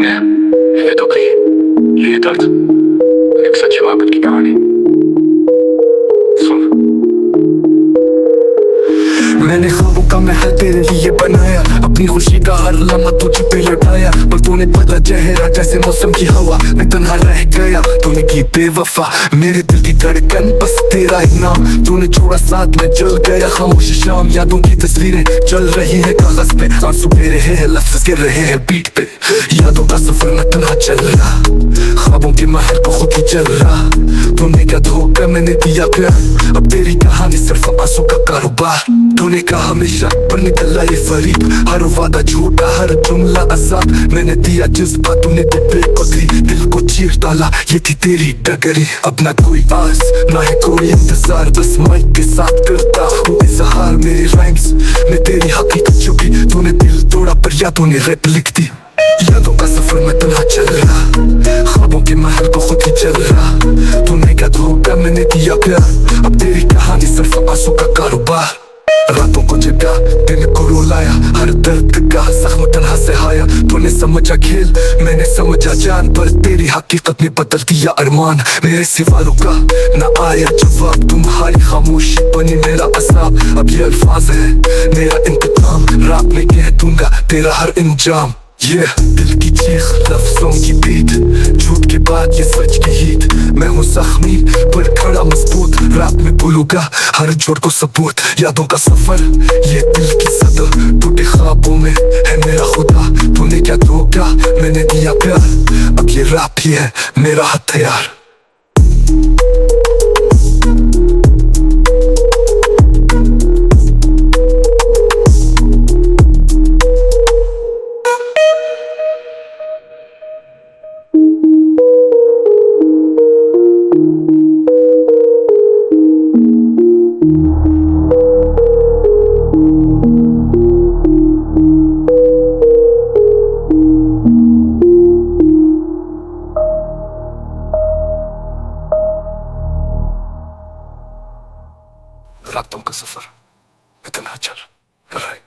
ये दुखी, ये दर्द, एक सच्ची मोहब्बत की कहानी। सुन। मैंने ख्वाबों का महल तेरे लिए बनाया, अपनी खुशी का हर लम्हा तुझ पे लौटाया, पर तूने बदला चेहरा जैसे मौसम की हवा। मैं तन्हा रह गया, तूने की बेवफा, मेरे दिल की धड़कन बस तेरा ही नाम। तूने छोड़ा साथ में जल गया खामोश शाम, यादों की तस्वीरें चल रही है कागज पे, आंसू बह रहे हैं, लफ्ज गिर रहे हैं बीट पे। यादों का सफर न तन्हा चल रहा, ख्वाबों के महल को खुद ही चल रहा। तूने क्या धोखा मैंने दिया प्यार, अब तेरी कहानी सिर्फ आंसू का कारोबार। तूने कहा हमेशा पर निकला ये फरीब, हर वादा झूठा हर जुमला अजाब। मैंने दिया जज्बा तूने दिल को दी, दिल को चीर डाला ये थी तेरी डगरी। अब ना कोई आस ना है कोई इंतजार, बस माइक के साथ करता हूँ इजहार। मेरी राइम्स में तेरी हकीकत छुपी, तूने दिल तोड़ा पर यादों ने रैप लिख दी। यादों का सफर में तन्हा चल रहा, ख्वाबों के महल को खुद ही चल रहा। तूने क्या धोखा मैंने दिया प्यार, अब तेरी कहानी सिर्फ आंसू का कारोबार। रातों को जगा दिन को रुलाया, हर दर्द का जख्म तन्हा से हाया। तूने समझा खेल मैंने समझा जान, पर तेरी हकीकत ने बदल दिया अरमान। मेरे सवालों का न आया जवाब, तुम्हारी खामोशी बनी मेरा अज़ाब। अब ये अल्फाज है मेरा इंतकाम, रात में कह दूंगा तेरा हर इंजाम। ये दिल की चीख लफ्जों की बीट, झूठ के बाद ये सच की हीट। मैं हूँ जख्मी पर खड़ा मजबूत, रात में भूलूंगा हर झूठ को सबूत। यादों का सफर ये दिल की सदा, टूटे ख्वाबों में है मेरा खुदा। तूने क्या धोखा मैंने दिया प्यार, अब ये रात ही है मेरा हथियार। रातों का सफर इतना चल रहा है,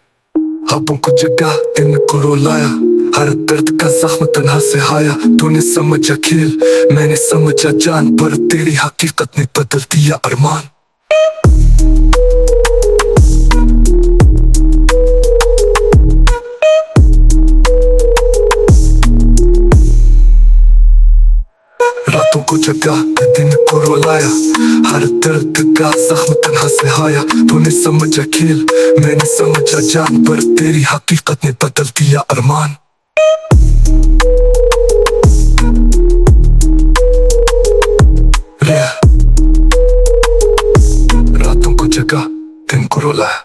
ख्वाबों को जगा दिन को रुलाया, हर दर्द का जख्म तन्हा से हाया। तूने समझा खेल मैंने समझा जान, पर तेरी हकीकत ने बदल दिया अरमान। रातों को जगा दिन को रुलाया, हर दर्द का जख्म तन्हा से हाया। तूने समझा खेल मैंने समझा जान, पर तेरी हकीकत ने बदल दिया अरमान। रातों को जगा दिन को रुलाया,